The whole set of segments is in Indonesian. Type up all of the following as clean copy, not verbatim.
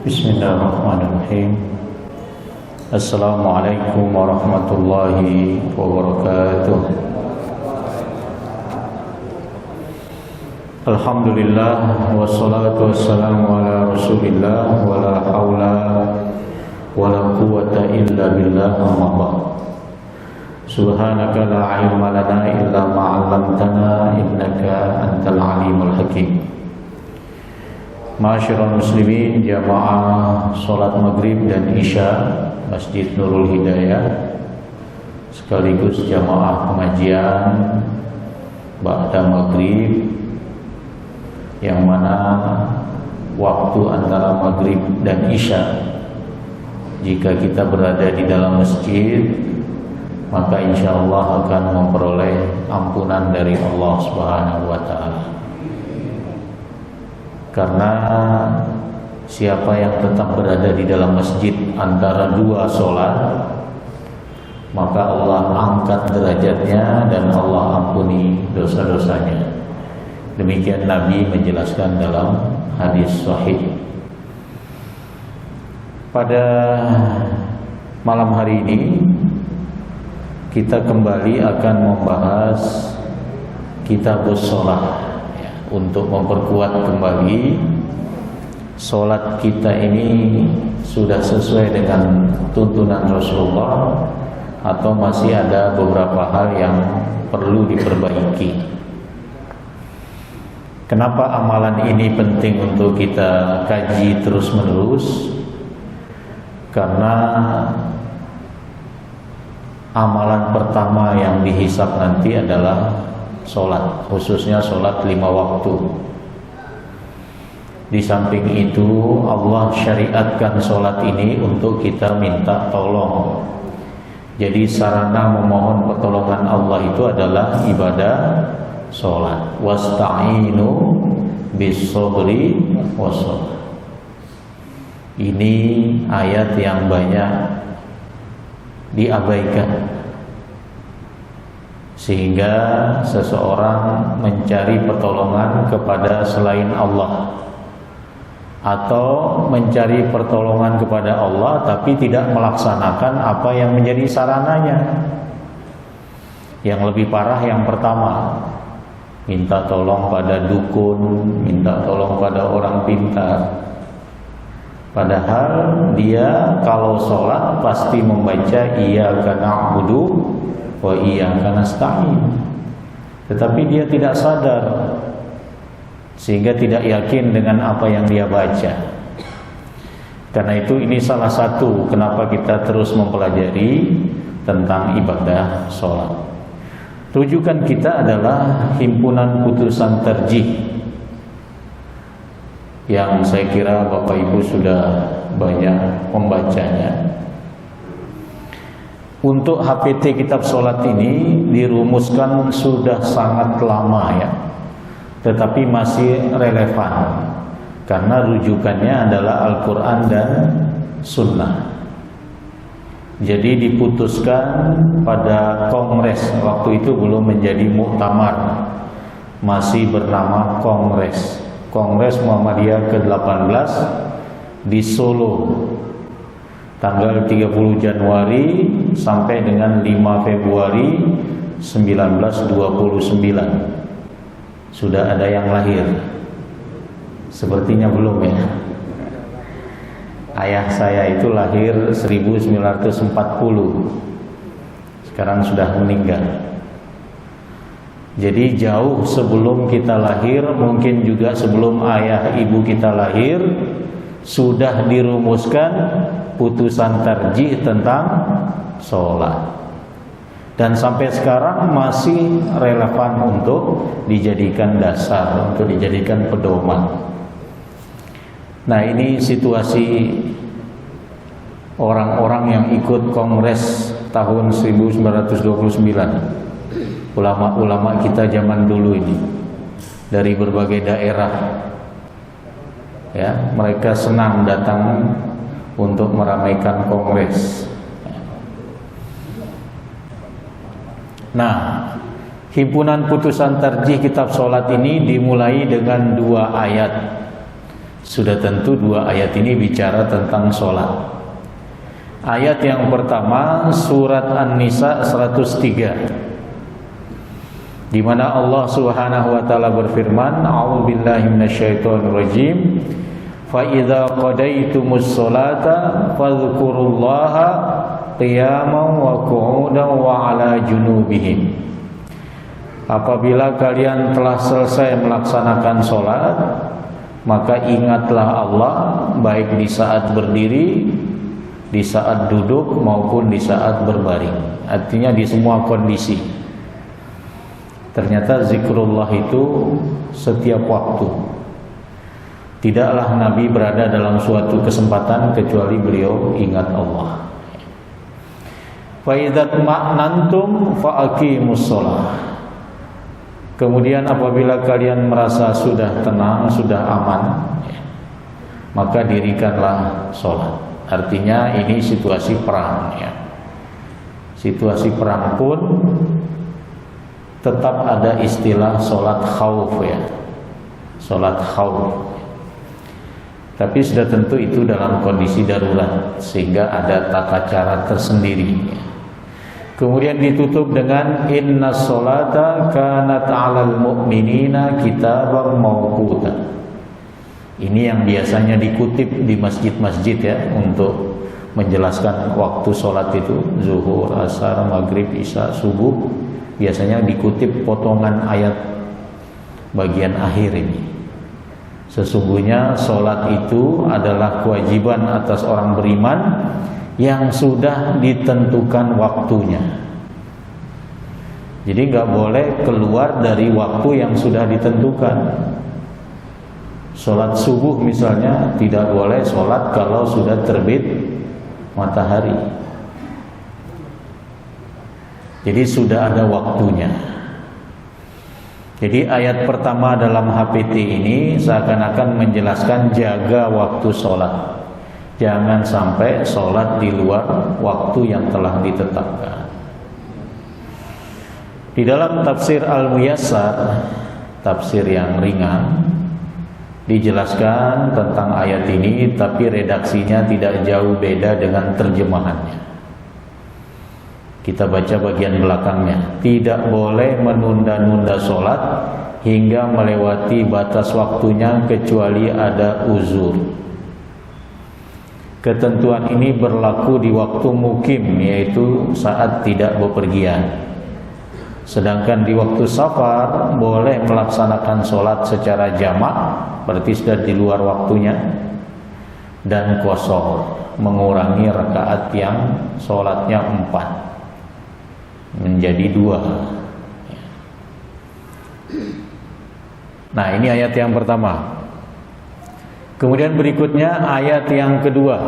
Bismillahirrahmanirrahim. Assalamualaikum warahmatullahi wabarakatuh. Alhamdulillah wassalatu wassalamu ala Rasulillah wa la haula wa la quwwata illa billah amma ba'd. Subhanaka la ilma lana illa ma 'allamtana innaka antal alimul hakim. Ma'asyiral muslimin, jamaah salat maghrib dan isya Masjid Nurul Hidayah sekaligus jamaah pengajian ba'da maghrib, yang mana waktu antara maghrib dan isya, jika kita berada di dalam masjid, maka insyaallah akan memperoleh ampunan dari Allah Subhanahu wa ta'ala. Karena siapa yang tetap berada di dalam masjid antara dua sholat, maka Allah angkat derajatnya dan Allah ampuni dosa-dosanya. Demikian Nabi menjelaskan dalam hadis sahih. Pada malam hari ini kita kembali akan membahas Kitabus Shalah, untuk memperkuat kembali sholat kita ini sudah sesuai dengan tuntunan Rasulullah atau masih ada beberapa hal yang perlu diperbaiki. Kenapa amalan ini penting untuk kita kaji terus menerus? Karena amalan pertama yang dihisab nanti adalah sholat, khususnya sholat 5 waktu. Di samping itu Allah syariatkan sholat ini untuk kita minta tolong. Jadi sarana memohon pertolongan Allah itu adalah ibadah sholat. Wasta'inu bis-sabri was-shalah. Ini ayat yang banyak diabaikan, sehingga seseorang mencari pertolongan kepada selain Allah atau mencari pertolongan kepada Allah tapi tidak melaksanakan apa yang menjadi sarananya. Yang lebih parah yang pertama, minta tolong pada dukun, minta tolong pada orang pintar. Padahal dia kalau sholat pasti membaca iyyaka na'budu wa iyyaka nasta'in, tetapi dia tidak sadar sehingga tidak yakin dengan apa yang dia baca. Karena itu ini salah satu kenapa kita terus mempelajari tentang ibadah sholat. Rujukan kita adalah himpunan putusan tarjih, yang saya kira Bapak Ibu sudah banyak membacanya. Untuk HPT kitab sholat ini dirumuskan sudah sangat lama ya, tetapi masih relevan karena rujukannya adalah Al-Quran dan Sunnah. Jadi diputuskan pada kongres, waktu itu belum menjadi muktamar, masih bernama kongres Muhammadiyah ke-18 di Solo, tanggal 30 Januari sampai dengan 5 Februari 1929. Sudah ada yang lahir? Sepertinya belum ya. Ayah saya itu lahir 1940. Sekarang sudah meninggal. Jadi jauh sebelum kita lahir, mungkin juga sebelum ayah ibu kita lahir, sudah dirumuskan putusan tarjih tentang sholat, dan sampai sekarang masih relevan untuk dijadikan dasar, untuk dijadikan pedoman. Nah, ini situasi orang-orang yang ikut kongres tahun 1929, ulama-ulama kita zaman dulu ini dari berbagai daerah. Ya, mereka senang datang untuk meramaikan kongres. Nah, himpunan putusan tarjih kitab sholat ini dimulai dengan 2 ayat. Sudah tentu dua ayat ini bicara tentang sholat. Ayat yang pertama surat An-Nisa 103, di mana Allah Subhanahu wa taala berfirman, A'udzubillahi minasyaitonirrajim, fa idza qadaitumus sholata fadhkurullaha qiyaman wa qu'udan wa 'ala junubihim. Apabila kalian telah selesai melaksanakan sholat, maka ingatlah Allah baik di saat berdiri, di saat duduk maupun di saat berbaring. Artinya di semua kondisi. Ternyata zikrullah itu setiap waktu. Tidaklah Nabi berada dalam suatu kesempatan kecuali beliau ingat Allah. Fa idza ma'nantum fa aqimus shalah. Kemudian apabila kalian merasa sudah tenang, sudah aman, maka dirikanlah sholat. Artinya ini situasi perang, ya. Situasi perang pun tetap ada istilah sholat khauf, ya. Sholat khauf. Tapi sudah tentu itu dalam kondisi darurat, sehingga ada tata cara tersendiri, ya. Kemudian ditutup dengan inna sholata kanat 'alal mu'minina kitaban mawquta. Ini yang biasanya dikutip di masjid-masjid, ya, untuk menjelaskan waktu sholat itu, zuhur, asar, maghrib, isya, subuh. Biasanya dikutip potongan ayat bagian akhir ini. Sesungguhnya sholat itu adalah kewajiban atas orang beriman yang sudah ditentukan waktunya. Jadi nggak boleh keluar dari waktu yang sudah ditentukan. Sholat subuh misalnya tidak boleh sholat kalau sudah terbit matahari. Jadi sudah ada waktunya. Jadi ayat pertama dalam HPT ini seakan-akan menjelaskan jaga waktu sholat. Jangan sampai sholat di luar waktu yang telah ditetapkan. Di dalam tafsir Al-Muyassar, tafsir yang ringan, dijelaskan tentang ayat ini, tapi redaksinya tidak jauh beda dengan terjemahannya. Kita baca bagian belakangnya. Tidak boleh menunda-nunda sholat hingga melewati batas waktunya kecuali ada uzur. Ketentuan ini berlaku di waktu mukim, yaitu saat tidak bepergian. Sedangkan di waktu safar boleh melaksanakan sholat secara jamak, berarti sudah di luar waktunya, dan qashar, mengurangi rakaat yang sholatnya 4 menjadi 2. Nah, ini ayat yang pertama. Kemudian berikutnya ayat yang kedua.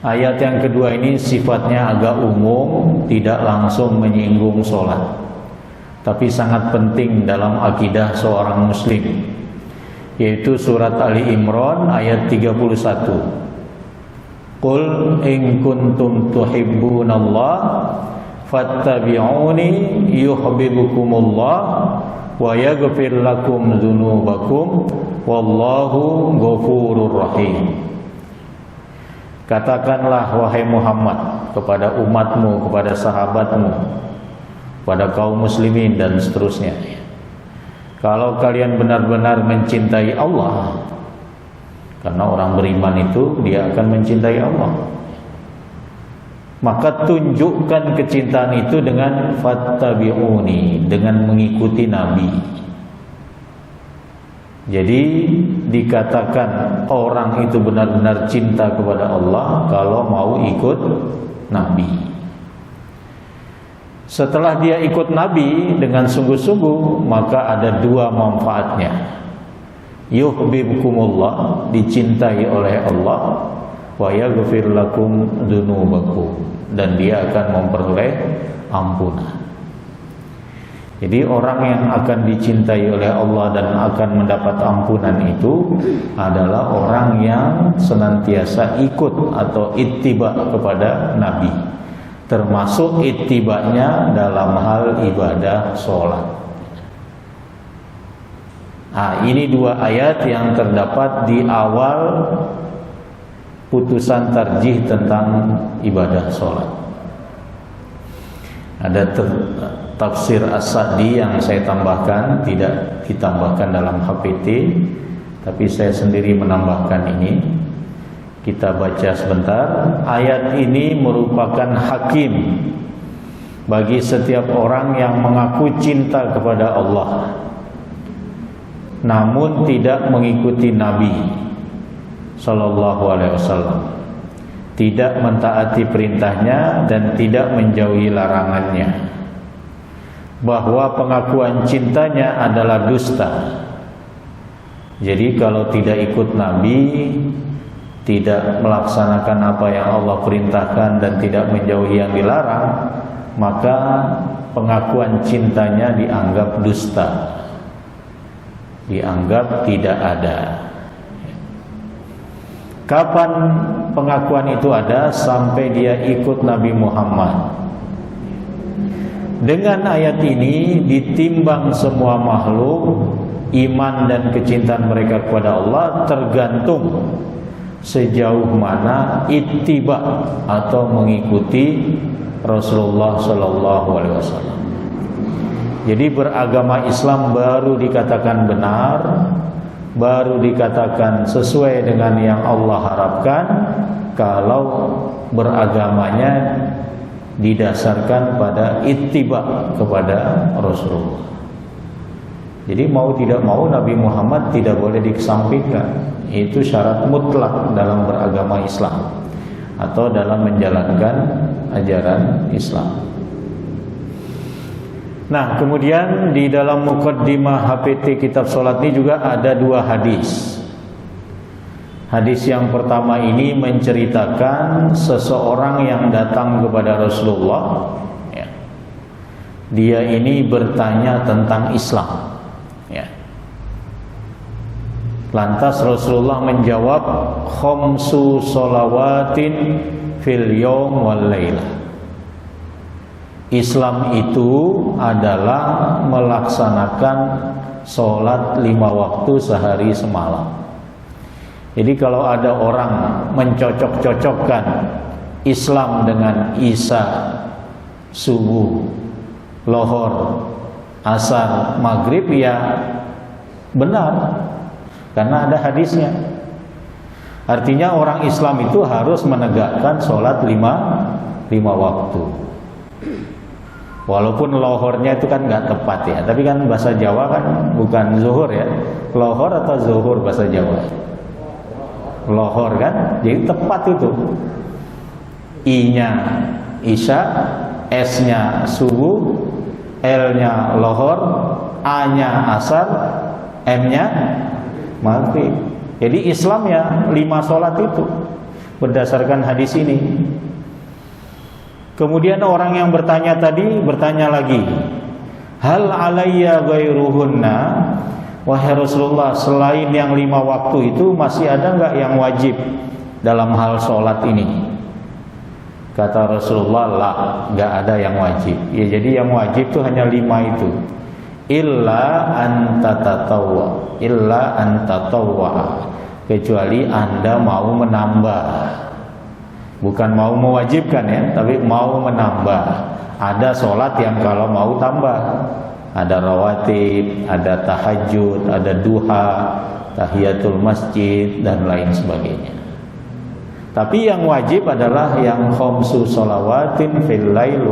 Ayat yang kedua ini sifatnya agak umum, tidak langsung menyinggung sholat, tapi sangat penting dalam akidah seorang muslim, yaitu surat Ali Imran ayat 31. Qul in kuntum tuhibbunallah fattabi'uni yuhibbukumullah wa yaghfir lakum dzunubakum wallahu ghafurur rahim. Katakanlah wahai Muhammad kepada umatmu, kepada sahabatmu, pada kaum muslimin dan seterusnya, kalau kalian benar-benar mencintai Allah, karena orang beriman itu dia akan mencintai Allah, maka tunjukkan kecintaan itu dengan fattabi'uni, dengan mengikuti Nabi. Jadi dikatakan orang itu benar-benar cinta kepada Allah kalau mau ikut Nabi. Setelah dia ikut Nabi dengan sungguh-sungguh, maka ada dua manfaatnya. Yuhibbukumullah, dicintai oleh Allah, wa yaghfir lakum dzunubakum, dan dia akan memperoleh ampunan. Jadi orang yang akan dicintai oleh Allah dan akan mendapat ampunan itu adalah orang yang senantiasa ikut atau ittiba kepada Nabi, termasuk ittibanya dalam hal ibadah sholat. Ini dua ayat yang terdapat di awal putusan tarjih tentang ibadah sholat. Ada tafsir As-Sa'di yang saya tambahkan, tidak ditambahkan dalam HPT, tapi saya sendiri menambahkan ini. Kita baca sebentar. Ayat ini merupakan hakim bagi setiap orang yang mengaku cinta kepada Allah, namun tidak mengikuti Nabi Sallallahu Alaihi Wasallam, tidak mentaati perintahnya dan tidak menjauhi larangannya, bahwa pengakuan cintanya adalah dusta. Jadi kalau tidak ikut Nabi, tidak melaksanakan apa yang Allah perintahkan dan tidak menjauhi yang dilarang, maka pengakuan cintanya dianggap dusta, dianggap tidak ada. Kapan pengakuan itu ada? Sampai dia ikut Nabi Muhammad. Dengan ayat ini ditimbang semua makhluk, iman dan kecintaan mereka kepada Allah tergantung sejauh mana ittiba atau mengikuti Rasulullah Sallallahu Alaihi Wasallam. Jadi beragama Islam baru dikatakan benar, baru dikatakan sesuai dengan yang Allah harapkan kalau beragamanya didasarkan pada ittiba kepada Rasulullah. Jadi mau tidak mau Nabi Muhammad tidak boleh dikesampingkan. Itu syarat mutlak dalam beragama Islam atau dalam menjalankan ajaran Islam. Nah, kemudian di dalam muqaddimah HPT kitab salat ini juga ada dua hadis. Hadis yang pertama ini menceritakan seseorang yang datang kepada Rasulullah, ya. Dia ini bertanya tentang Islam, ya. Lantas Rasulullah menjawab, khamsu sholawatin fil yaum wal lailah. Islam itu adalah melaksanakan sholat 5 waktu sehari semalam. Jadi kalau ada orang mencocok-cocokkan Islam dengan Isya, subuh, lohor, asar, maghrib, ya benar, karena ada hadisnya. Artinya orang Islam itu harus menegakkan sholat 5 waktu. Walaupun lohornya itu kan nggak tepat ya, tapi kan bahasa Jawa kan bukan zuhur ya, lohor atau zuhur bahasa Jawa. Lohor kan, jadi tepat itu. I-nya Isya, S-nya subuh, L-nya lohor, A-nya asar, M-nya maghrib. Jadi Islam ya 5 sholat itu berdasarkan hadis ini. Kemudian orang yang bertanya tadi bertanya lagi, hal alayya ghairuhunna, wahai Rasulullah, selain yang 5 waktu itu masih ada enggak yang wajib dalam hal sholat ini? Kata Rasulullah, la, enggak ada yang wajib. Ya, jadi yang wajib itu hanya 5 itu. Illa antatatawwa, illa antatawwa, kecuali Anda mau menambah. Bukan mau mewajibkan ya, tapi mau menambah. Ada sholat yang kalau mau tambah, ada rawatib, ada tahajud, ada duha, tahiyatul masjid dan lain sebagainya. Tapi yang wajib adalah yang khamsu sholawatin fil lail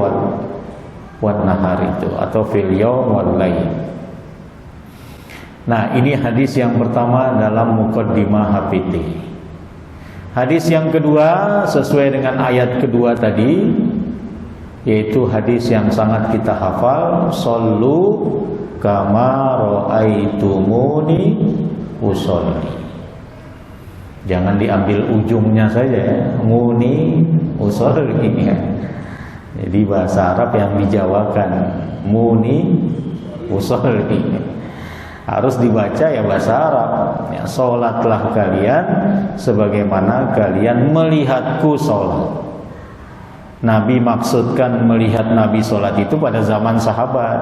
wan nahar itu, atau fil yaum wal lail. Nah, ini hadis yang pertama dalam muqaddimah HPT. Hadis yang kedua sesuai dengan ayat kedua tadi, yaitu hadis yang sangat kita hafal, shollu kama ra'aitumuni usolli. Jangan diambil ujungnya saja ya, muni usolli ya. Jadi bahasa Arab yang dijawakan muni usolli harus dibaca ya bahasa Arab ya, sholatlah kalian sebagaimana kalian melihatku sholat. Nabi maksudkan melihat Nabi sholat itu pada zaman sahabat.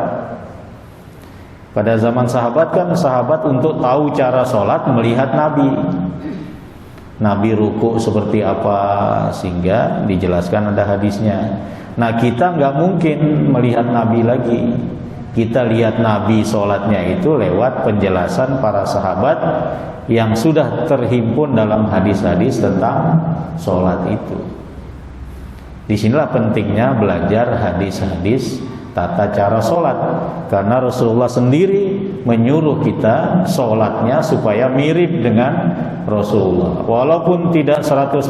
Pada zaman sahabat kan, sahabat untuk tahu cara sholat melihat Nabi. Nabi ruku seperti apa, sehingga dijelaskan ada hadisnya. Nah, kita nggak mungkin melihat Nabi lagi. Kita lihat Nabi sholatnya itu lewat penjelasan para sahabat yang sudah terhimpun dalam hadis-hadis tentang sholat itu. Disinilah pentingnya belajar hadis-hadis tata cara sholat, karena Rasulullah sendiri menyuruh kita sholatnya supaya mirip dengan Rasulullah, walaupun tidak 100%,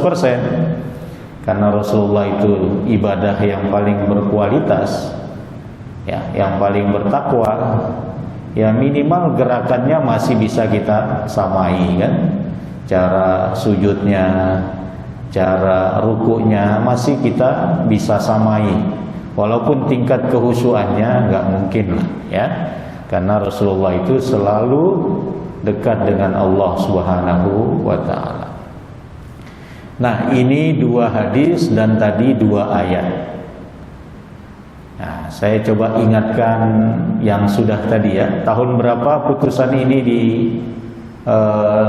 karena Rasulullah itu ibadah yang paling berkualitas, ya, yang paling bertakwa, ya minimal gerakannya masih bisa kita samai kan, cara sujudnya, cara rukuknya masih kita bisa samai. Walaupun tingkat kehusuannya nggak mungkin lah, ya, karena Rasulullah itu selalu dekat dengan Allah Subhanahu wa Ta'ala. Nah, ini 2 hadis dan tadi 2 ayat. Nah, saya coba ingatkan yang sudah tadi ya. Tahun berapa putusan ini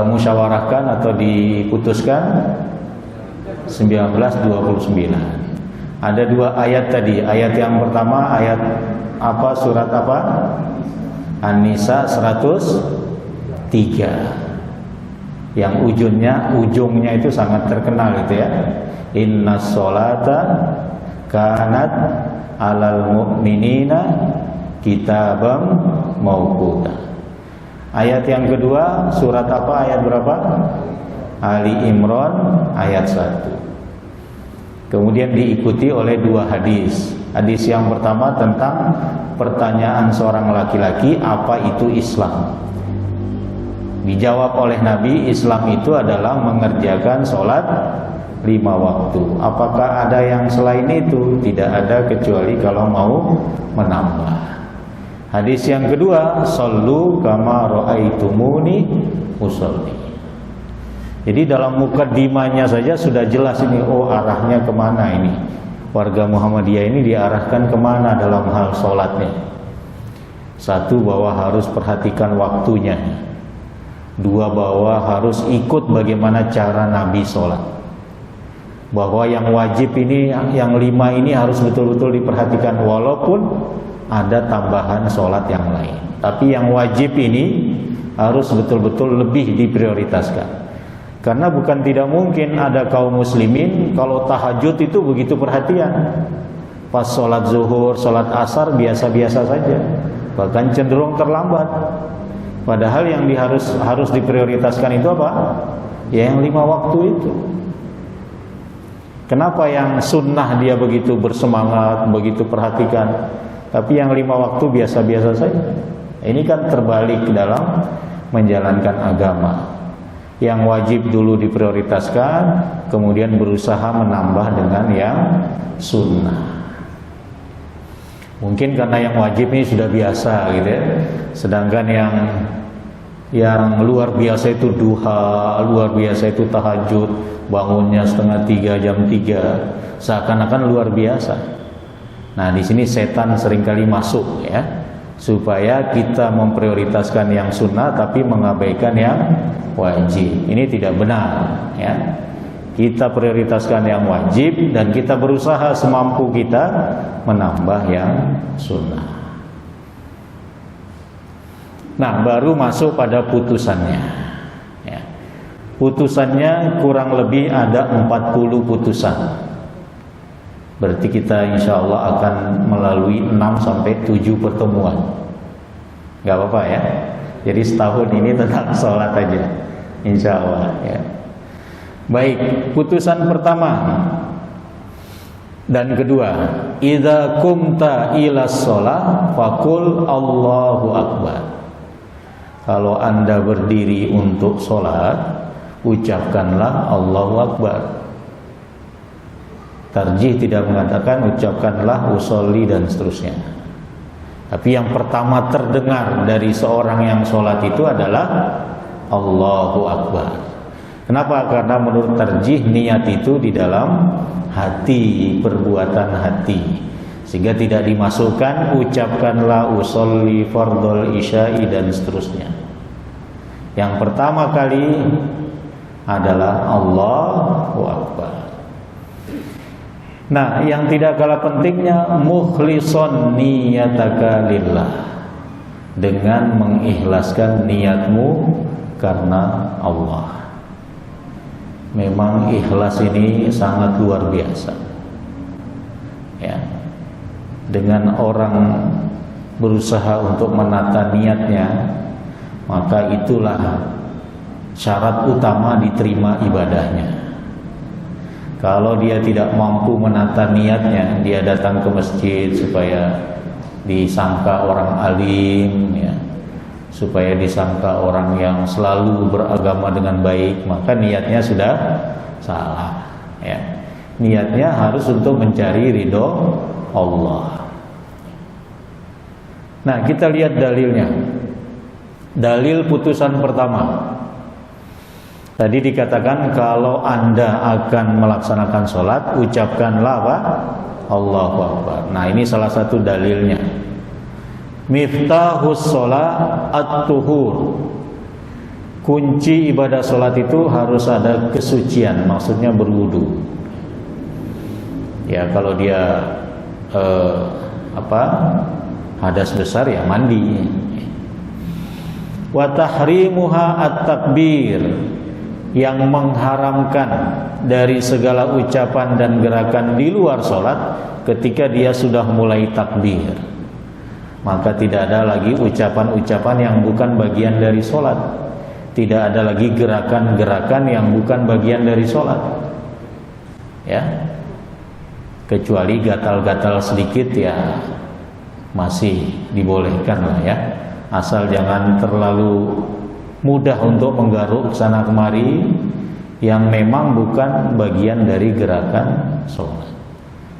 musyawarahkan atau diputuskan? 1929. Ada 2 ayat tadi. Ayat yang pertama ayat apa? Surat apa? An-Nisa 103. Yang ujungnya itu sangat terkenal gitu ya. Innas sholata kanat alal mu'minina kitabam mauquta. Ayat yang kedua surat apa? Ayat berapa? Ali Imran ayat 1. Kemudian diikuti oleh 2 hadis. Hadis yang pertama tentang pertanyaan seorang laki-laki, apa itu Islam? Dijawab oleh Nabi, Islam itu adalah mengerjakan sholat 5 waktu. Apakah ada yang selain itu? Tidak ada, kecuali kalau mau menambah. Hadis yang kedua, shollu kama ra'aitumuni usolli. Jadi dalam mukaddimahnya saja sudah jelas ini, oh arahnya kemana ini. Warga Muhammadiyah ini diarahkan kemana dalam hal sholatnya. 1, bahwa harus perhatikan waktunya. 2, bahwa harus ikut bagaimana cara Nabi sholat. Bahwa yang wajib ini, yang 5 ini harus betul-betul diperhatikan, walaupun ada tambahan sholat yang lain. Tapi yang wajib ini harus betul-betul lebih diprioritaskan. Karena bukan tidak mungkin ada kaum muslimin kalau tahajud itu begitu perhatian. Pas sholat zuhur, sholat asar biasa-biasa saja, bahkan cenderung terlambat. Padahal yang harus diprioritaskan itu apa? Ya yang 5 waktu itu. Kenapa yang sunnah dia begitu bersemangat, begitu perhatikan, tapi yang 5 waktu biasa-biasa saja? Ini kan terbalik dalam menjalankan agama. Yang wajib dulu diprioritaskan, kemudian berusaha menambah dengan yang sunnah. Mungkin karena yang wajib ini sudah biasa gitu ya. Sedangkan yang luar biasa itu duha, luar biasa itu tahajud, bangunnya 2:30 jam 3, seakan-akan luar biasa. Nah, di sini setan seringkali masuk ya, supaya kita memprioritaskan yang sunnah tapi mengabaikan yang wajib. Ini tidak benar ya. Kita prioritaskan yang wajib dan kita berusaha semampu kita menambah yang sunnah. Nah, baru masuk pada putusannya ya. Putusannya kurang lebih ada 40 putusan. Berarti kita insya Allah akan melalui 6-7 pertemuan. Gak apa-apa ya. Jadi setahun ini tentang sholat aja, insya Allah ya. Baik, putusan pertama dan kedua, idza kumta ila sholat faqul Allahu Akbar. Kalau Anda berdiri untuk sholat, ucapkanlah Allahu Akbar. Tarjih tidak mengatakan ucapkanlah usolli dan seterusnya. Tapi yang pertama terdengar dari seorang yang sholat itu adalah Allahu Akbar. Kenapa? Karena menurut tarjih niat itu di dalam hati, perbuatan hati. sehingga tidak dimasukkan ucapkanlah usolli fardhol isya'i dan seterusnya. Yang pertama kali adalah Allahu Akbar. Nah, yang tidak kalah pentingnya mukhlishon niyataka lillah, dengan mengikhlaskan niatmu karena Allah. Memang ikhlas ini sangat luar biasa. Ya. Dengan orang berusaha untuk menata niatnya, maka itulah syarat utama diterima ibadahnya. Kalau dia tidak mampu menata niatnya, dia datang ke masjid supaya disangka orang alim, ya, supaya disangka orang yang selalu beragama dengan baik, maka niatnya sudah salah. Ya. Niatnya harus untuk mencari ridho Allah. Nah, kita lihat dalilnya. Dalil putusan pertama. Tadi dikatakan kalau Anda akan melaksanakan sholat, ucapkanlah apa? Allahu Akbar. Nah, ini salah satu dalilnya. Miftahus sholat at-tuhur. Kunci ibadah sholat itu harus ada kesucian, maksudnya berwudu. Ya, kalau dia hadas besar ya mandi. Wa tahrimuha at-takbir, yang mengharamkan dari segala ucapan dan gerakan di luar sholat ketika dia sudah mulai takbir. Maka tidak ada lagi ucapan-ucapan yang bukan bagian dari sholat, tidak ada lagi gerakan-gerakan yang bukan bagian dari sholat, ya, kecuali gatal-gatal sedikit ya masih dibolehkan lah ya, asal jangan terlalu mudah untuk menggaruk sana kemari yang memang bukan bagian dari gerakan sholat.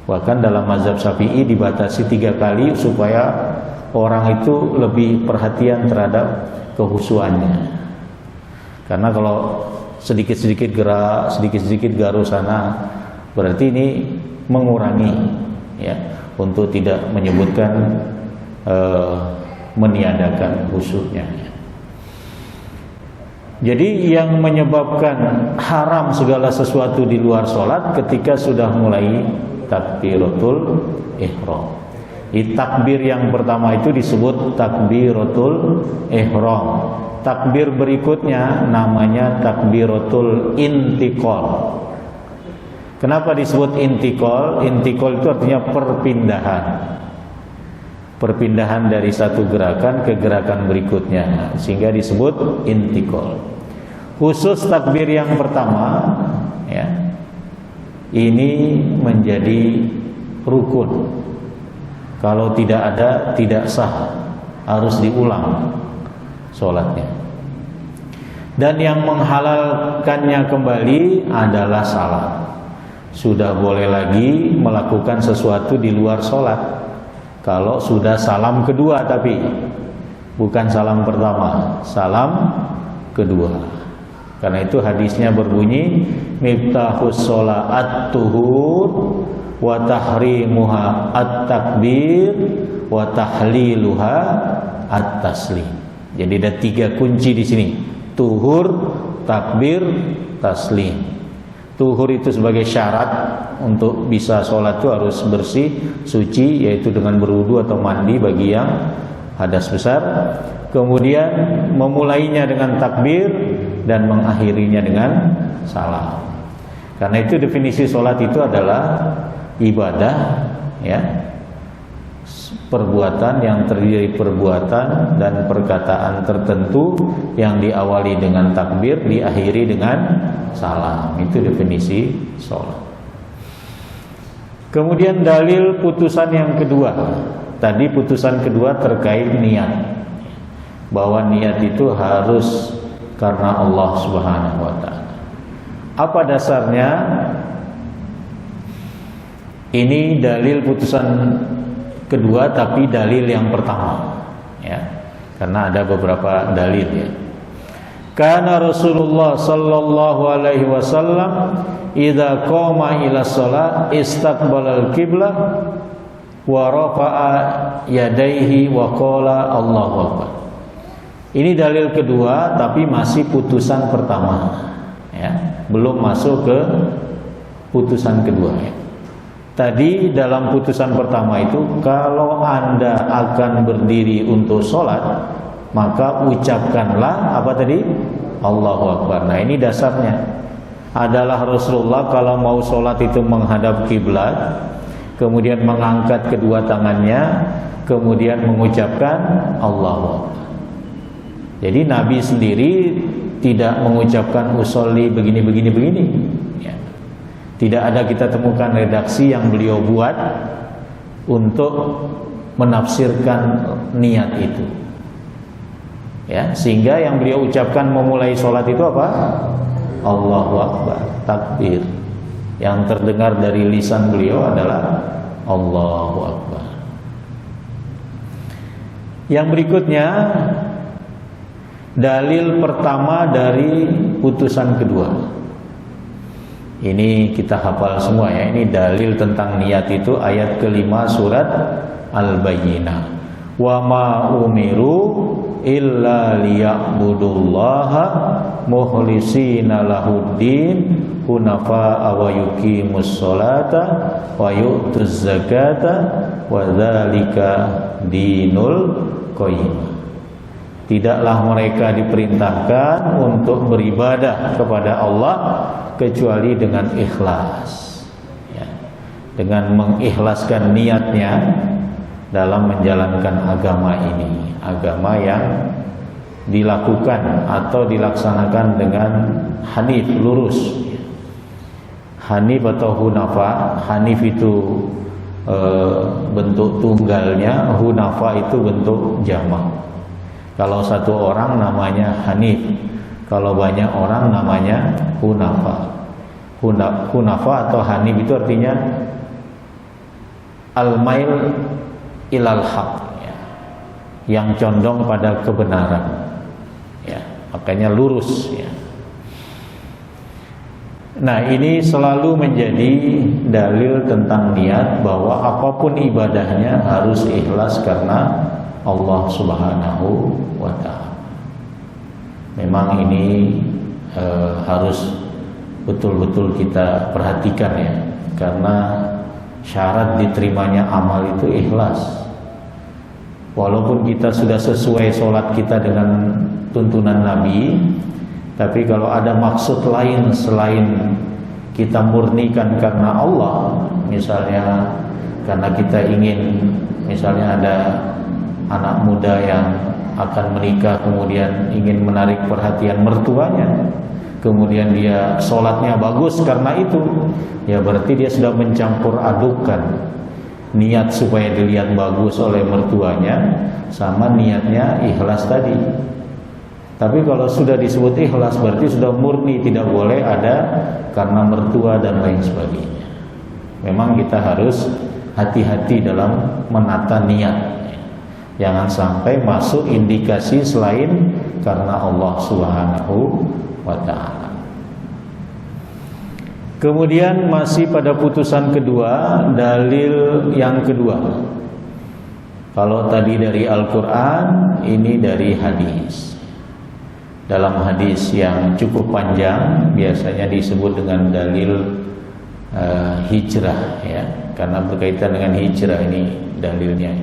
Bahkan dalam mazhab Syafi'i dibatasi 3 kali supaya orang itu lebih perhatian terhadap kehusuannya. Karena kalau sedikit-sedikit gerak, sedikit-sedikit garuk sana, berarti ini mengurangi ya, untuk tidak menyebutkan meniadakan khusyuknya. Jadi yang menyebabkan haram segala sesuatu di luar sholat ketika sudah mulai takbiratul ihram. Takbir yang pertama itu disebut takbiratul ihram. Takbir berikutnya namanya takbiratul intiqal. Kenapa disebut intiqal? Intiqal itu artinya perpindahan. Perpindahan dari satu gerakan ke gerakan berikutnya, sehingga disebut intiqal. Khusus takbir yang pertama ya, ini menjadi rukun. Kalau tidak ada tidak sah, harus diulang sholatnya. Dan yang menghalalkannya kembali adalah salam. Sudah boleh lagi melakukan sesuatu di luar sholat kalau sudah salam kedua, tapi bukan salam pertama, salam kedua. Karena itu hadisnya berbunyi miftahus sholat at-tuhur wa tahrimuha at-takbir wa tahliluha at-taslim. Jadi ada 3 kunci di sini: tuhur, takbir, taslim. Tuhur itu sebagai syarat untuk bisa sholat itu harus bersih, suci, yaitu dengan berwudu atau mandi bagi yang hadas besar. Kemudian memulainya dengan takbir dan mengakhirinya dengan salam. Karena itu definisi sholat itu adalah ibadah, ya, perbuatan yang terdiri dari perbuatan dan perkataan tertentu yang diawali dengan takbir, diakhiri dengan salam. Itu definisi sholat. Kemudian dalil putusan yang kedua. Tadi putusan kedua terkait niat, bahwa niat itu harus karena Allah Subhanahu wa ta'ala. Apa dasarnya? Ini dalil putusan kedua, tapi dalil yang pertama ya, karena ada beberapa dalil ya. Karena Rasulullah sallallahu alaihi wasallam idza qama ila shalah istaqbalal qiblah wa rafa'a yadayhi wa qala Allahu akbar. Ini dalil kedua tapi masih putusan pertama ya, belum masuk ke putusan kedua ya. Tadi dalam putusan pertama itu kalau Anda akan berdiri untuk sholat maka ucapkanlah apa tadi? Allahu akbar. Nah ini dasarnya adalah Rasulullah kalau mau sholat itu menghadap kiblat, kemudian mengangkat kedua tangannya, kemudian mengucapkan Allahu akbar. Jadi Nabi sendiri tidak mengucapkan usolli begini ya. Tidak ada kita temukan redaksi yang beliau buat untuk menafsirkan niat itu ya, sehingga yang beliau ucapkan memulai sholat itu apa? Allahu akbar, takbir. Yang terdengar dari lisan beliau adalah Allahu akbar. Yang berikutnya dalil pertama dari putusan kedua. Ini kita hafal semua ya. Ini dalil tentang niat itu ayat kelima surat Al-Bayyinah. Wa ma umiru illa liya'budullaha mukhlisina lahuddin hunafa wa yuqimus sholata wa yu'tuz zakata wa dzalika dinul qayyim. Tidaklah mereka diperintahkan untuk beribadah kepada Allah kecuali dengan ikhlas ya, dengan mengikhlaskan niatnya dalam menjalankan agama ini, agama yang dilakukan atau dilaksanakan dengan hanif, lurus. Hanif atau hunafa, hanif itu bentuk tunggalnya, hunafa itu bentuk jamak. Kalau satu orang namanya hanif, kalau banyak orang namanya hunafa. Hunafa atau hanif itu artinya al-mail ilal haq ya, yang condong pada kebenaran ya, makanya lurus ya. Nah ini selalu menjadi dalil tentang niat bahwa apapun ibadahnya harus ikhlas karena Allah Subhanahu wa ta'ala. Memang ini harus betul-betul kita perhatikan ya, karena syarat diterimanya amal itu ikhlas. Walaupun kita sudah sesuai sholat kita dengan tuntunan Nabi, tapi kalau ada maksud lain selain kita murnikan karena Allah, misalnya karena kita ingin, misalnya ada anak muda yang akan menikah kemudian ingin menarik perhatian mertuanya, kemudian dia sholatnya bagus karena itu, ya berarti dia sudah mencampur adukan niat supaya dilihat bagus oleh mertuanya sama niatnya ikhlas tadi. Tapi kalau sudah disebut ikhlas berarti sudah murni, tidak boleh ada karena mertua dan lain sebagainya. Memang kita harus hati-hati dalam menata niat. Jangan sampai masuk indikasi selain karena Allah Subhanahu wa ta'ala. Kemudian masih pada putusan kedua, dalil yang kedua. Kalau tadi dari Al-Quran, ini dari hadis. Dalam hadis yang cukup panjang, biasanya disebut dengan dalil hijrah ya, karena berkaitan dengan hijrah ini dalilnya.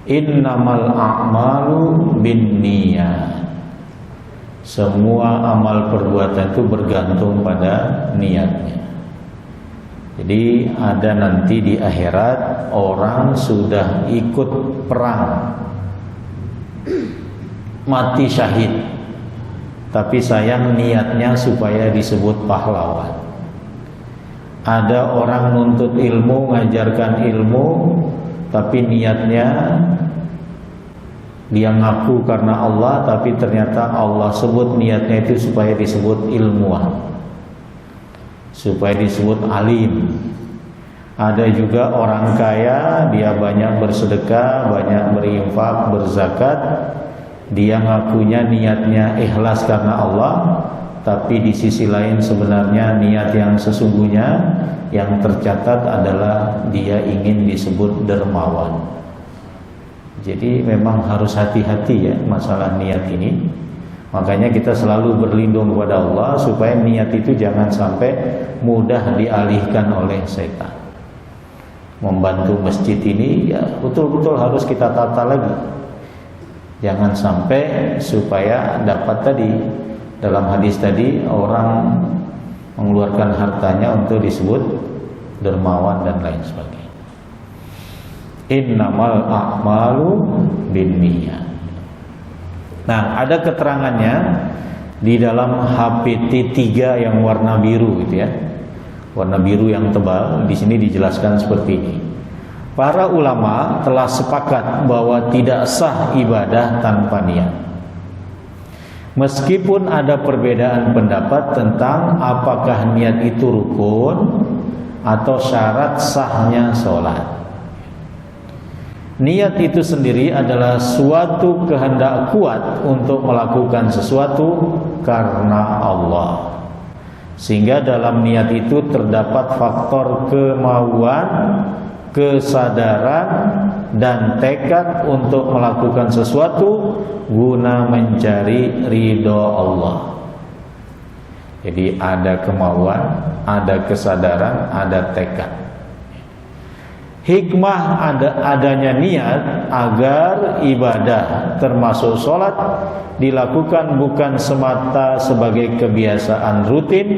Innamal a'malu binniyat. Semua amal perbuatan itu bergantung pada niatnya. Jadi ada nanti di akhirat orang sudah ikut perang, mati syahid, tapi sayang niatnya supaya disebut pahlawan. Ada orang nuntut ilmu, ngajarkan ilmu, tapi niatnya dia ngaku karena Allah, tapi ternyata Allah sebut niatnya itu supaya disebut ilmuwan, supaya disebut alim. Ada juga orang kaya, dia banyak bersedekah, banyak berinfak, berzakat, dia ngakunya niatnya ikhlas karena Allah, tapi di sisi lain sebenarnya niat yang sesungguhnya yang tercatat adalah dia ingin disebut dermawan. Jadi memang harus hati-hati ya masalah niat ini. Makanya kita selalu berlindung kepada Allah supaya niat itu jangan sampai mudah dialihkan oleh setan. Membantu masjid ini ya betul-betul harus kita tata lagi. Jangan sampai supaya dapat tadi, dalam hadis tadi orang mengeluarkan hartanya untuk disebut dermawan dan lain sebagainya. Innamal a'malu binniyat. Nah, ada keterangannya di dalam HPT 3 yang warna biru gitu ya. Warna biru yang tebal, di sini dijelaskan seperti ini. Para ulama telah sepakat bahwa tidak sah ibadah tanpa niat. Meskipun ada perbedaan pendapat tentang apakah niat itu rukun atau syarat sahnya sholat. Niat itu sendiri adalah suatu kehendak kuat untuk melakukan sesuatu karena Allah. Sehingga dalam niat itu terdapat faktor kemauan, kesadaran, dan tekad untuk melakukan sesuatu guna mencari ridho Allah. Jadi ada kemauan, ada kesadaran, ada tekad. Hikmah adanya niat agar ibadah termasuk sholat dilakukan bukan semata sebagai kebiasaan rutin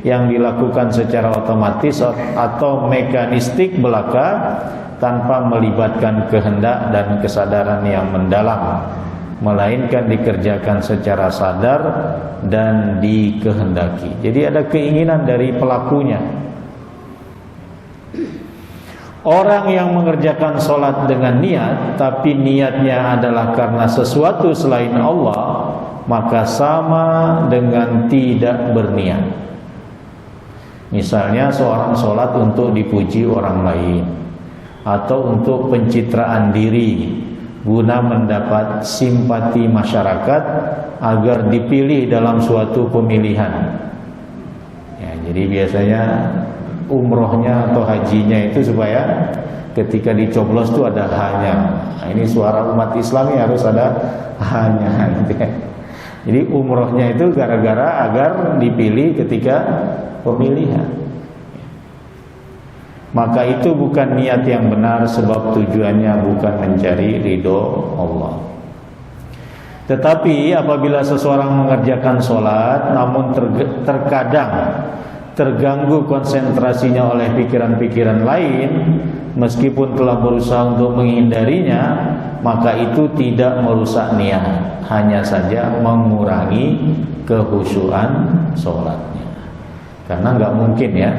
yang dilakukan secara otomatis atau mekanistik belaka tanpa melibatkan kehendak dan kesadaran yang mendalam, melainkan dikerjakan secara sadar dan dikehendaki. Jadi ada keinginan dari pelakunya. Orang yang mengerjakan sholat dengan niat, tapi niatnya adalah karena sesuatu selain Allah, maka sama dengan tidak berniat. Misalnya seorang sholat untuk dipuji orang lain, atau untuk pencitraan diri, guna mendapat simpati masyarakat agar dipilih dalam suatu pemilihan. Ya, jadi biasanya umrohnya atau hajinya itu supaya ketika dicoblos itu ada hanya. Nah, ini suara umat Islam harus ada hanya gitu ya. Jadi umrohnya itu gara-gara agar dipilih ketika pemilihan. Maka itu bukan niat yang benar, sebab tujuannya bukan mencari ridho Allah. Tetapi apabila seseorang mengerjakan sholat namun terkadang terganggu konsentrasinya oleh pikiran-pikiran lain, meskipun telah berusaha untuk menghindarinya, maka itu tidak merusak niat, hanya saja mengurangi kehusyuan sholatnya. Karena nggak mungkin ya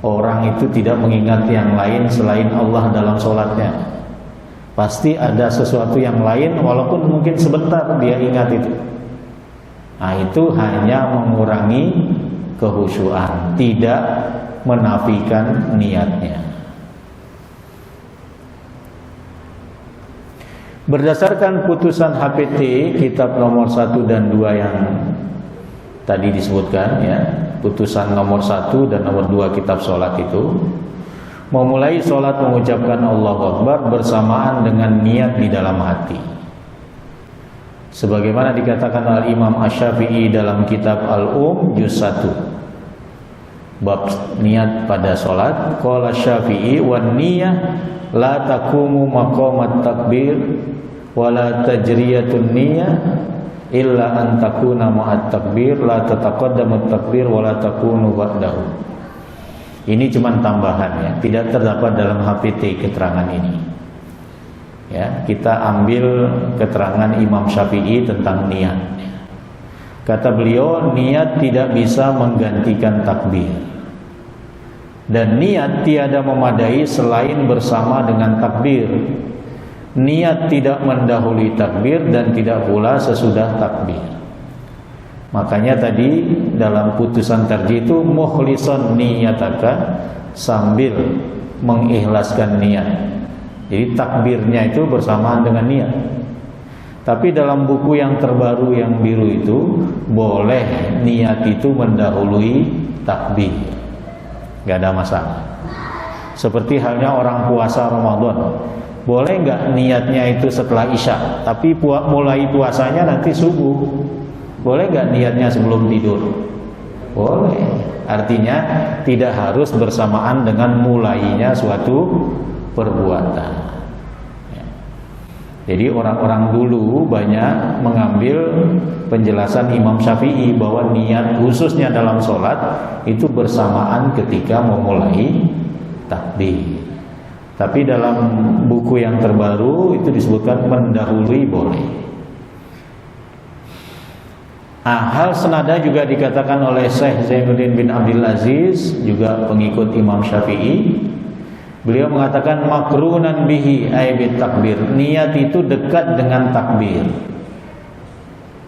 orang itu tidak mengingat yang lain selain Allah dalam sholatnya. Pasti ada sesuatu yang lain, walaupun mungkin sebentar dia ingat itu. Nah, itu hanya mengurangi kehusyuan, tidak menafikan niatnya. Berdasarkan putusan HPT kitab nomor 1 dan 2 yang tadi disebutkan ya, putusan nomor 1 dan nomor 2 kitab sholat itu, memulai sholat mengucapkan Allahu Akbar bersamaan dengan niat di dalam hati. Sebagaimana dikatakan oleh Imam Asy-Syafi'i dalam kitab Al-Juz 1 bab niat pada sholat, qala Syafi'i wan niyah la taqumu maqamat takbir wa la tajriyatun niyah illa an takuna ma'at takbir la tataqaddamu takbir wa la takunu ba'dahu. Ini cuma tambahan ya, tidak terdapat dalam HPT keterangan ini. Ya, kita ambil keterangan Imam Syafi'i tentang niat. Kata beliau, niat tidak bisa menggantikan takbir, dan niat tiada memadai selain bersama dengan takbir. Niat tidak mendahului takbir dan tidak pula sesudah takbir. Makanya tadi dalam putusan tarjih itu mukhlisan niyataka, sambil mengikhlaskan niat. Jadi takbirnya itu bersamaan dengan niat. Tapi dalam buku yang terbaru yang biru itu boleh niat itu mendahului takbir, nggak ada masalah. Seperti halnya orang puasa Ramadan, boleh nggak niatnya itu setelah Isya, tapi mulai puasanya nanti subuh. Boleh nggak niatnya sebelum tidur? Boleh. Artinya tidak harus bersamaan dengan mulainya suatu perbuatan. Jadi orang-orang dulu banyak mengambil penjelasan Imam Syafi'i bahwa niat khususnya dalam sholat itu bersamaan ketika memulai takbir. Tapi dalam buku yang terbaru itu disebutkan mendahului boleh. Hal senada juga dikatakan oleh Syekh Zainuddin bin Abdul Aziz, juga pengikut Imam Syafi'i. Beliau mengatakan makrunan bihi ay bit takbir. Niat itu dekat dengan takbir.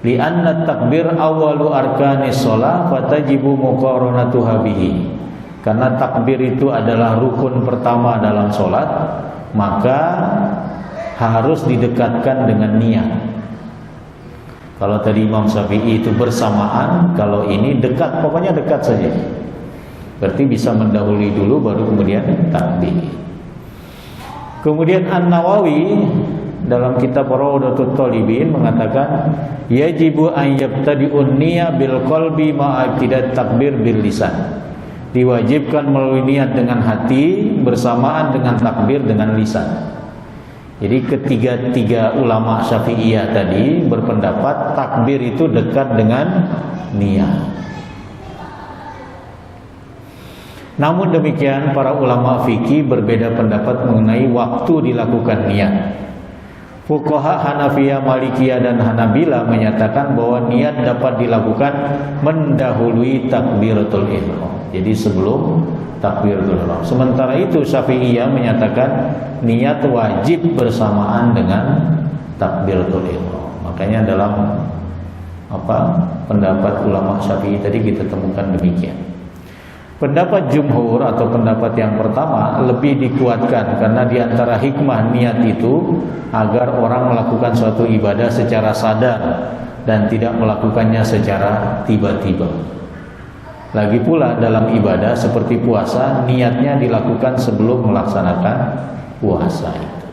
Li'anna takbir awalu arkanis shalah fatajibu muqaranatuha bihi. Karena takbir itu adalah rukun pertama dalam sholat, maka harus didekatkan dengan niat. Kalau tadi Imam Syafi'i itu bersamaan, kalau ini dekat, pokoknya dekat saja. Berarti bisa mendahului dulu baru kemudian takbir. Kemudian An-Nawawi dalam kitab Rawdatut Thalibin mengatakan yajibu an yabtadi'un niyya bil qalbi ma'a ibtidat takbir bil lisan. Diwajibkan melalui niat dengan hati bersamaan dengan takbir dengan lisan. Jadi ketiga ulama Syafi'iyah tadi berpendapat takbir itu dekat dengan niat. Namun demikian para ulama fikih berbeda pendapat mengenai waktu dilakukan niat. Fuqaha Hanafiyah, Malikiyah dan Hanabila menyatakan bahwa niat dapat dilakukan mendahului takbiratul ihram. Jadi sebelum takbiratul ihram. Sementara itu Syafi'iyah menyatakan niat wajib bersamaan dengan takbiratul ihram. Makanya dalam pendapat ulama Syafi'i tadi kita temukan demikian. Pendapat jumhur atau pendapat yang pertama lebih dikuatkan karena diantara hikmah niat itu agar orang melakukan suatu ibadah secara sadar dan tidak melakukannya secara tiba-tiba. Lagi pula dalam ibadah seperti puasa, niatnya dilakukan sebelum melaksanakan puasa itu.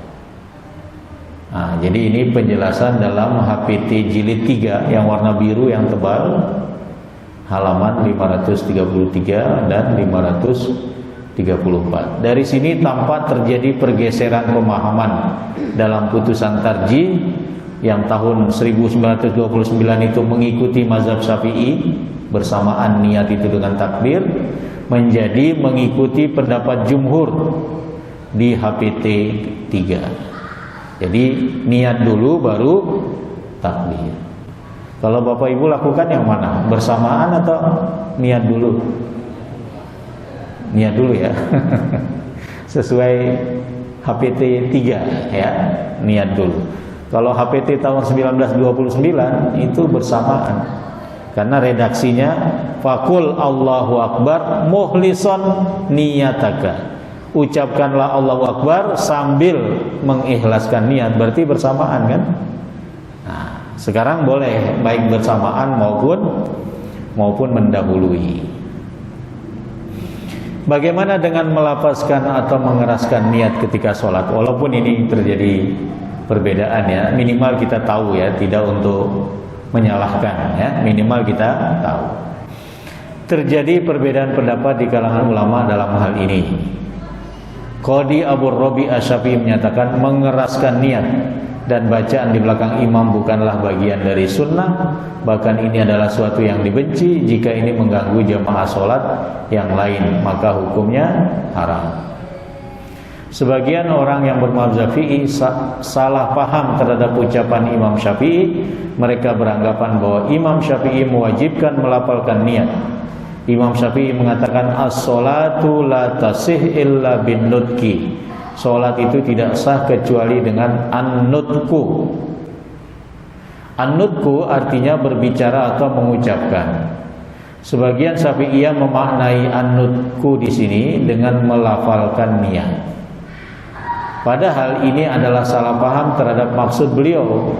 Jadi ini penjelasan dalam HPT jilid 3 yang warna biru yang tebal, halaman 533 dan 534. Dari sini tampak terjadi pergeseran pemahaman dalam putusan tarjih yang tahun 1929 itu mengikuti mazhab Syafi'i bersamaan niat itu dengan takbir, menjadi mengikuti pendapat jumhur di HPT 3. Jadi niat dulu baru takbir. Kalau Bapak Ibu lakukan yang mana? Bersamaan atau niat dulu? Niat dulu ya. Sesuai HPT 3 ya, niat dulu. Kalau HPT tahun 1929 itu bersamaan. Karena redaksinya faqul Allahu Akbar muhlison niyataka. Ucapkanlah Allahu Akbar sambil mengikhlaskan niat, berarti bersamaan kan? Sekarang boleh baik bersamaan maupun mendahului. Bagaimana dengan melafazkan atau mengeraskan niat ketika sholat? Walaupun ini terjadi perbedaan ya, minimal kita tahu ya, tidak untuk menyalahkan ya, minimal kita tahu. Terjadi perbedaan pendapat di kalangan ulama dalam hal ini. Qadi Abu Rabi Asy-Syafi'i menyatakan mengeraskan niat dan bacaan di belakang imam bukanlah bagian dari sunnah, bahkan ini adalah suatu yang dibenci. Jika ini mengganggu jamaah sholat yang lain, maka hukumnya haram. Sebagian orang yang bermadzhab Syafi'i salah paham terhadap ucapan Imam Syafi'i. Mereka beranggapan bahwa Imam Syafi'i mewajibkan melafalkan niat. Imam Syafi'i mengatakan as-sholatu la tasih illa bin nutqi. Sholat itu tidak sah kecuali dengan an-nutku. An-nutku artinya berbicara atau mengucapkan. Sebagian Syafi'iyah memaknai an-nutku di sini dengan melafalkan niat. Padahal ini adalah salah paham terhadap maksud beliau.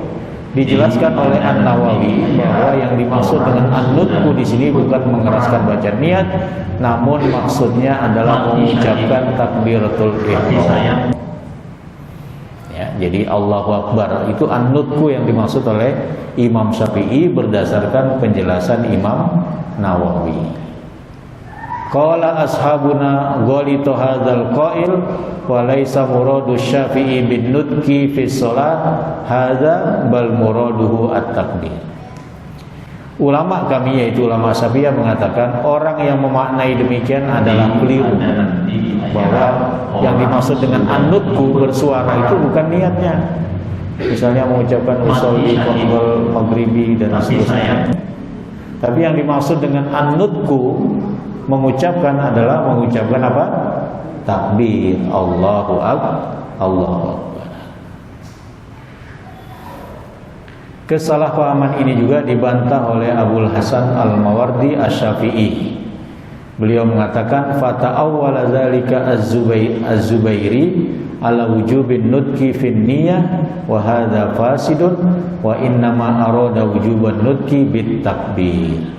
Dijelaskan oleh An-Nawawi bahwa yang dimaksud dengan an-nutqu di sini bukan mengeraskan bacaan niat, namun maksudnya adalah mengucapkan takbiratul ihram. Ya, jadi Allahu Akbar itu an-nutqu yang dimaksud oleh Imam Syafi'i berdasarkan penjelasan Imam Nawawi. Qala ashabuna ghalita hadzal qail wa laisa muradu Syafi'i bin nutqi fi shalah hadza bal muraduhu at-takbir. Ulama kami yaitu ulama Syafi'iyah mengatakan orang yang memaknai demikian adalah keliru, bahwa yang dimaksud dengan an-nutqu bersuara itu bukan niatnya. Misalnya mengucapkan usolli qabla maghribi dan seterusnya. Tapi yang dimaksud dengan an-nutqu mengucapkan adalah mengucapkan apa? Takbir, Allahu Akbar, Allahu Akbar. Kesalahpahaman ini juga dibantah oleh Abul Hasan Al-Mawardi Asy-Syafi'i. Beliau mengatakan fata'awwala dzalika Az-Zubairi ala wujubin nutqi fin niyyah wa hadza fasidun wa innama arada wujuban nutqi bit takbir.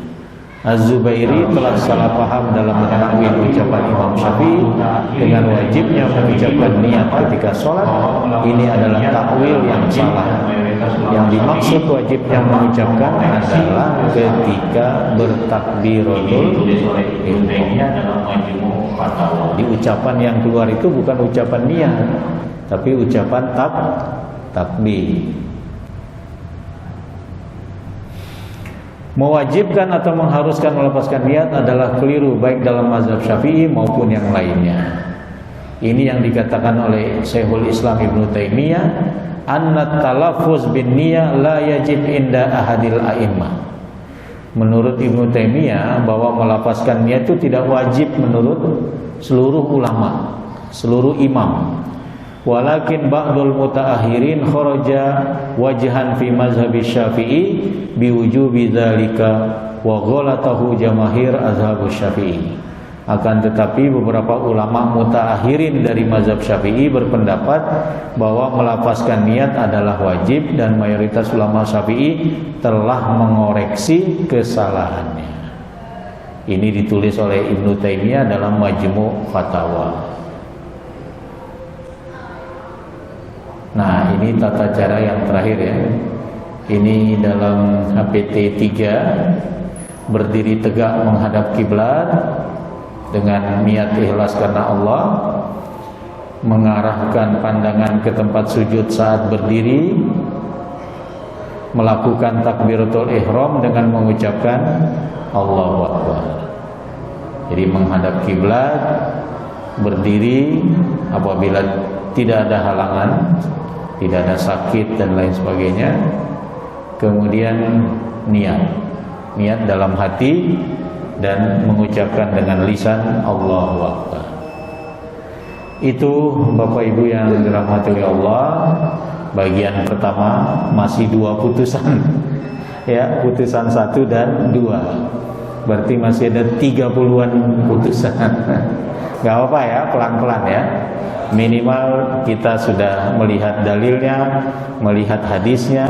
Az-Zubairi telah salah paham dalam menakwil ucapan Imam Syafi'i dengan wajibnya mengucapkan niat ketika sholat. Ini adalah takwil yang salah. Yang dimaksud wajibnya mengucapkan adalah ketika bertakbiratul ihram. Di ucapan yang keluar itu bukan ucapan niat, tapi ucapan takbir. Mewajibkan atau mengharuskan melepaskan niat adalah keliru baik dalam mazhab Syafi'i maupun yang lainnya. Ini yang dikatakan oleh Syekhul Islam Ibnu Taimiyah, anna talaffuz bin niyyah la yajib inda ahadil a'immah. Menurut Ibnu Taimiyah bahwa melafazkan niat itu tidak wajib menurut seluruh ulama, seluruh imam. Walakin ba'dul mutaakhirin kharaja wajhan fi mazhab Syafi'i biwujubi dzalika wa ghalatahu jamaahir azhabus Syafi'i. Akan tetapi beberapa ulama mutaakhirin dari mazhab Syafi'i berpendapat bahwa melafazkan niat adalah wajib dan mayoritas ulama Syafi'i telah mengoreksi kesalahannya. Ini ditulis oleh Ibnu Taimiyah dalam Majmu' Fatawa. Nah, ini tata cara yang terakhir ya. Ini dalam HPT 3, berdiri tegak menghadap kiblat dengan niat ikhlas karena Allah, mengarahkan pandangan ke tempat sujud saat berdiri, melakukan takbiratul ihram dengan mengucapkan Allahu Akbar. Jadi menghadap kiblat, berdiri apabila tidak ada halangan, tidak ada sakit dan lain sebagainya. Kemudian niat dalam hati dan mengucapkan dengan lisan Allahu Akbar. Itu Bapak Ibu yang dirahmati Allah, bagian pertama masih 2 putusan. Ya, putusan 1 dan 2. Berarti masih ada 30-an putusan. Gak apa-apa ya, pelan-pelan ya. Minimal kita sudah melihat dalilnya, melihat hadisnya,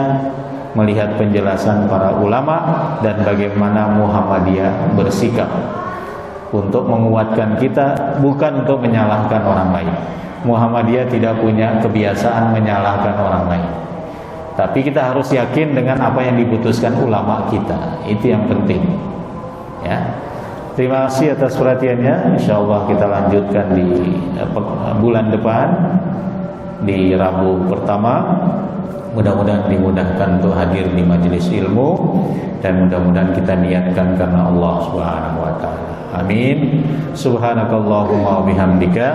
melihat penjelasan para ulama dan bagaimana Muhammadiyah bersikap untuk menguatkan kita, bukan untuk menyalahkan orang lain. Muhammadiyah tidak punya kebiasaan menyalahkan orang lain, tapi kita harus yakin dengan apa yang diputuskan ulama kita. Itu yang penting ya. Terima kasih atas perhatiannya. InsyaAllah kita lanjutkan di bulan depan, di Rabu pertama. Mudah-mudahan dimudahkan untuk hadir di majelis ilmu, dan mudah-mudahan kita niatkan karena Allah Subhanahu wa taala. Amin. Subhanakallahumma wa bihamdika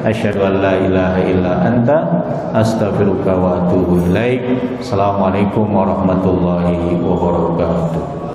asyhadu an la ilaha illa anta astaghfiruka wa atubu ilaik. Assalamualaikum warahmatullahi wabarakatuh.